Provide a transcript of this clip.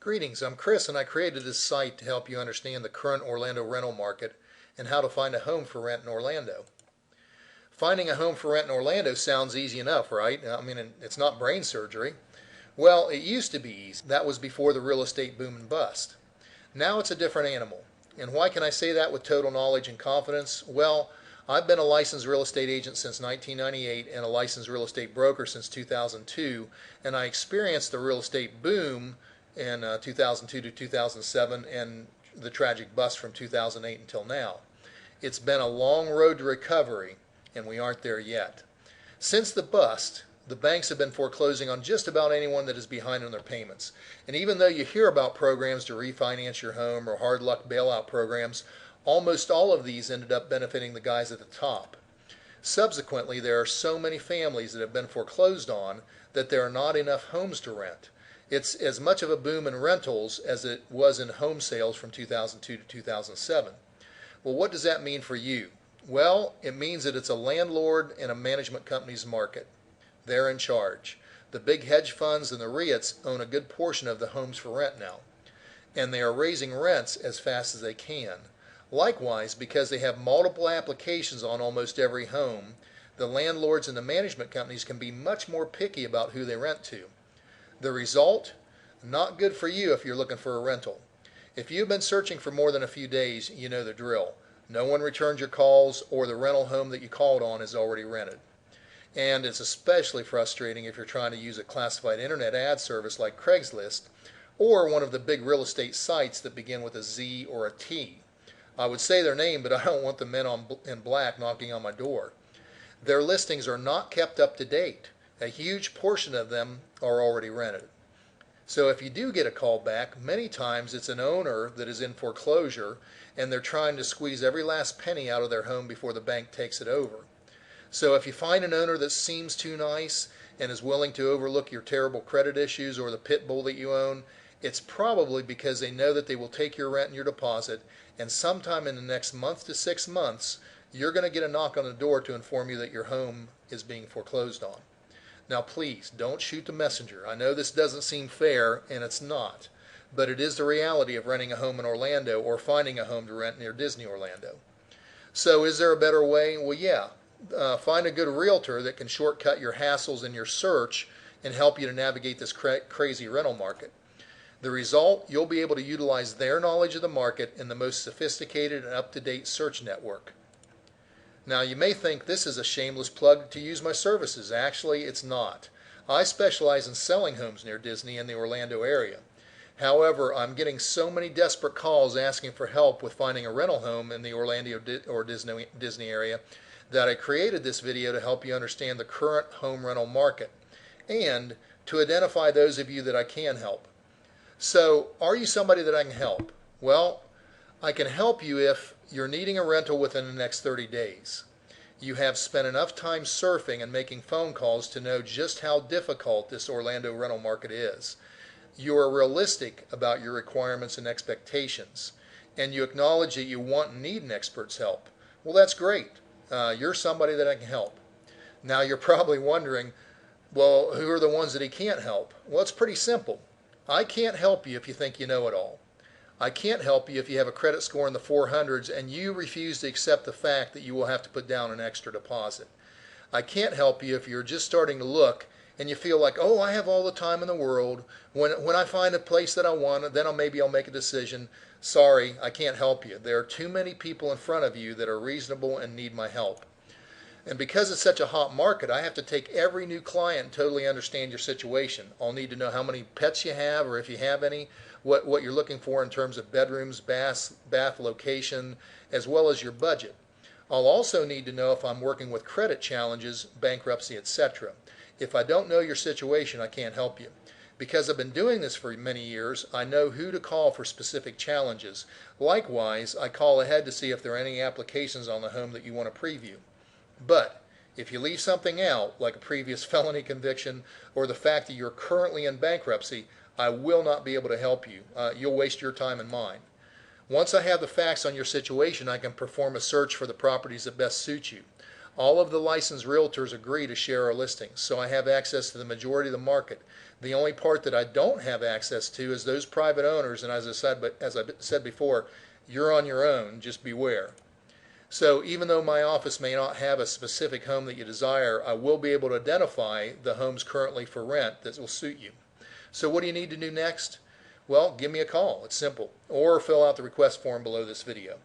Greetings, I'm Chris and I created this site to help you understand the current Orlando rental market and how to find a home for rent in Orlando. Finding a home for rent in Orlando sounds easy enough, right? I mean, it's not brain surgery. Well, it used to be easy. That was before the real estate boom and bust. Now it's a different animal. And why can I say that with total knowledge and confidence? Well, I've been a licensed real estate agent since 1998 and a licensed real estate broker since 2002, and I experienced the real estate boom in 2002 to 2007 and the tragic bust from 2008 until now. It's been a long road to recovery, and we aren't there yet. Since the bust, the banks have been foreclosing on just about anyone that is behind on their payments. And even though you hear about programs to refinance your home or hard luck bailout programs, almost all of these ended up benefiting the guys at the top. Subsequently, there are so many families that have been foreclosed on that there are not enough homes to rent. It's as much of a boom in rentals as it was in home sales from 2002 to 2007. Well, what does that mean for you? Well, it means that it's a landlord and a management company's market. They're in charge. The big hedge funds and the REITs own a good portion of the homes for rent now, and they are raising rents as fast as they can. Likewise, because they have multiple applications on almost every home, the landlords and the management companies can be much more picky about who they rent to. The result? Not good for you if you're looking for a rental. If you've been searching for more than a few days, you know the drill. No one returned your calls, or the rental home that you called on is already rented. And it's especially frustrating if you're trying to use a classified internet ad service like Craigslist or one of the big real estate sites that begin with a Z or a T. I would say their name, but I don't want the men in black knocking on my door. Their listings are not kept up to date. A huge portion of them are already rented. So if you do get a call back, many times it's an owner that is in foreclosure and they're trying to squeeze every last penny out of their home before the bank takes it over. So if you find an owner that seems too nice and is willing to overlook your terrible credit issues or the pit bull that you own, it's probably because they know that they will take your rent and your deposit, and sometime in the next month to 6 months, you're going to get a knock on the door to inform you that your home is being foreclosed on. Now please, don't shoot the messenger. I know this doesn't seem fair, and it's not. But it is the reality of renting a home in Orlando or finding a home to rent near Disney Orlando. So is there a better way? Well, yeah. Find a good realtor that can shortcut your hassles in your search and help you to navigate this crazy rental market. The result, you'll be able to utilize their knowledge of the market in the most sophisticated and up-to-date search network. Now you may think this is a shameless plug to use my services. Actually, it's not. I specialize in selling homes near Disney in the Orlando area. However, I'm getting so many desperate calls asking for help with finding a rental home in the Orlando or Disney area that I created this video to help you understand the current home rental market and to identify those of you that I can help. So, are you somebody that I can help? Well, I can help you if you're needing a rental within the next 30 days. You have spent enough time surfing and making phone calls to know just how difficult this Orlando rental market is. You are realistic about your requirements and expectations, and you acknowledge that you want and need an expert's help. Well, that's great. You're somebody that I can help. Now you're probably wondering, well, who are the ones that he can't help? Well, it's pretty simple. I can't help you if you think you know it all. I can't help you if you have a credit score in the 400s and you refuse to accept the fact that you will have to put down an extra deposit. I can't help you if you're just starting to look and you feel like, oh, I have all the time in the world. When I find a place that I want, then maybe I'll make a decision. Sorry, I can't help you. There are too many people in front of you that are reasonable and need my help. And because it's such a hot market, I have to take every new client and totally understand your situation. I'll need to know how many pets you have, or if you have any, what you're looking for in terms of bedrooms, bath location, as well as your budget. I'll also need to know if I'm working with credit challenges, bankruptcy, etc. If I don't know your situation, I can't help you. Because I've been doing this for many years, I know who to call for specific challenges. Likewise, I call ahead to see if there are any applications on the home that you want to preview. But if you leave something out, like a previous felony conviction or the fact that you're currently in bankruptcy, I will not be able to help you. You'll waste your time and mine. Once I have the facts on your situation, I can perform a search for the properties that best suit you. All of the licensed realtors agree to share our listings, so I have access to the majority of the market. The only part that I don't have access to is those private owners, and as I said before, you're on your own, just beware. So even though my office may not have a specific home that you desire, I will be able to identify the homes currently for rent that will suit you. So what do you need to do next? Well, give me a call. It's simple. Or fill out the request form below this video.